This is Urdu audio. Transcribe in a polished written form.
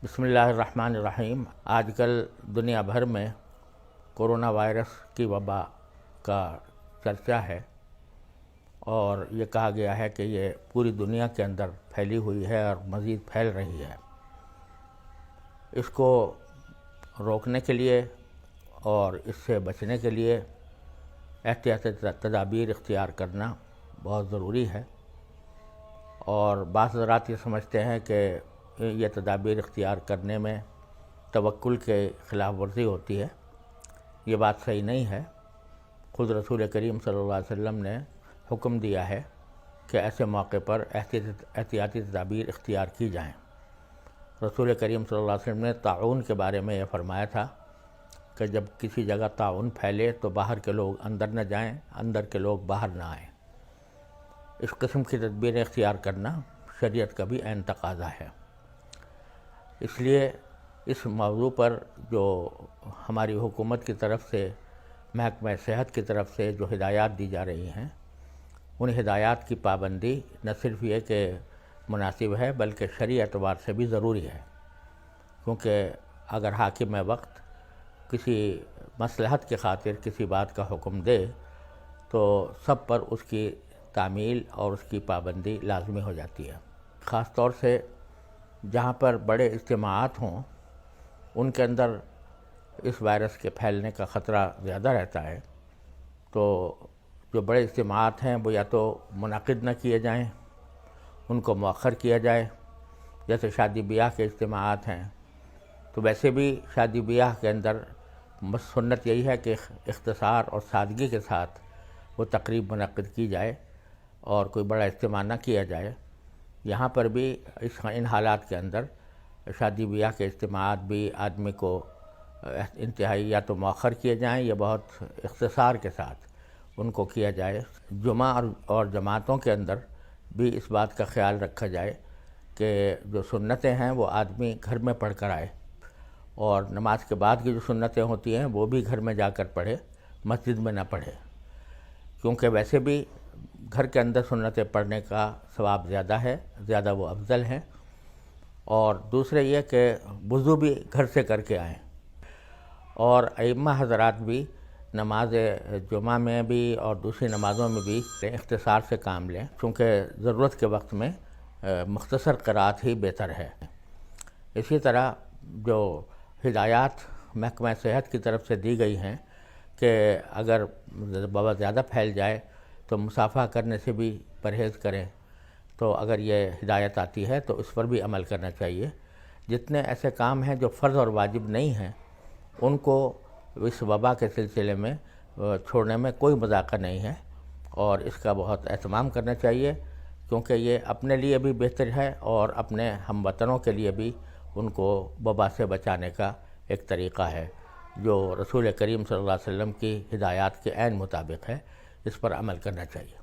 بسم اللہ الرحمن الرحیم۔ آج کل دنیا بھر میں کورونا وائرس کی وبا کا چرچا ہے اور یہ کہا گیا ہے کہ یہ پوری دنیا کے اندر پھیلی ہوئی ہے اور مزید پھیل رہی ہے۔ اس کو روکنے کے لیے اور اس سے بچنے کے لیے احتیاطی تدابیر اختیار کرنا بہت ضروری ہے، اور بعض حضرات یہ سمجھتے ہیں کہ یہ تدابیر اختیار کرنے میں توکل کے خلاف ورزی ہوتی ہے۔ یہ بات صحیح نہیں ہے۔ خود رسول کریم صلی اللہ علیہ وسلم نے حکم دیا ہے کہ ایسے موقع پر احتیاطی تدابیر اختیار کی جائیں۔ رسول کریم صلی اللہ علیہ وسلم نے طاعون کے بارے میں یہ فرمایا تھا کہ جب کسی جگہ طاعون پھیلے تو باہر کے لوگ اندر نہ جائیں، اندر کے لوگ باہر نہ آئیں۔ اس قسم کی تدبیریں اختیار کرنا شریعت کا بھی عین تقاضا ہے۔ اس لیے اس موضوع پر جو ہماری حکومت کی طرف سے، محکمہ صحت کی طرف سے جو ہدایات دی جا رہی ہیں، ان ہدایات کی پابندی نہ صرف یہ کہ مناسب ہے بلکہ شرعی اعتبار سے بھی ضروری ہے، کیونکہ اگر حاکم وقت کسی مصلحت کی خاطر کسی بات کا حکم دے تو سب پر اس کی تعمیل اور اس کی پابندی لازمی ہو جاتی ہے۔ خاص طور سے جہاں پر بڑے اجتماعات ہوں ان کے اندر اس وائرس کے پھیلنے کا خطرہ زیادہ رہتا ہے، تو جو بڑے اجتماعات ہیں وہ یا تو منعقد نہ کیے جائیں، ان کو مؤخر کیا جائے۔ جیسے شادی بیاہ کے اجتماعات ہیں، تو ویسے بھی شادی بیاہ کے اندر سنت یہی ہے کہ اختصار اور سادگی کے ساتھ وہ تقریب منعقد کی جائے اور کوئی بڑا اجتماع نہ کیا جائے۔ یہاں پر بھی ان حالات کے اندر شادی بیاہ کے اجتماعات بھی آدمی کو انتہائی یا تو مؤخر کیے جائیں یا بہت اختصار کے ساتھ ان کو کیا جائے۔ جمعہ اور جماعتوں کے اندر بھی اس بات کا خیال رکھا جائے کہ جو سنتیں ہیں وہ آدمی گھر میں پڑھ کر آئے، اور نماز کے بعد کی جو سنتیں ہوتی ہیں وہ بھی گھر میں جا کر پڑھے، مسجد میں نہ پڑھے، کیونکہ ویسے بھی گھر کے اندر سنتیں پڑھنے کا ثواب زیادہ ہے، زیادہ وہ افضل ہیں۔ اور دوسرے یہ کہ وضو بھی گھر سے کر کے آئیں، اور ائمہ حضرات بھی نماز جمعہ میں بھی اور دوسری نمازوں میں بھی اختصار سے کام لیں، چونکہ ضرورت کے وقت میں مختصر قرأت ہی بہتر ہے۔ اسی طرح جو ہدایات محکمہ صحت کی طرف سے دی گئی ہیں کہ اگر وبا زیادہ پھیل جائے تو مصافحہ کرنے سے بھی پرہیز کریں، تو اگر یہ ہدایت آتی ہے تو اس پر بھی عمل کرنا چاہیے۔ جتنے ایسے کام ہیں جو فرض اور واجب نہیں ہیں ان کو اس وبا کے سلسلے میں چھوڑنے میں کوئی مذاقہ نہیں ہے، اور اس کا بہت اہتمام کرنا چاہیے، کیونکہ یہ اپنے لیے بھی بہتر ہے اور اپنے ہم وطنوں کے لیے بھی ان کو وبا سے بچانے کا ایک طریقہ ہے جو رسول کریم صلی اللہ علیہ وسلم کی ہدایات کے عین مطابق ہے۔ اس پر عمل کرنا چاہیے۔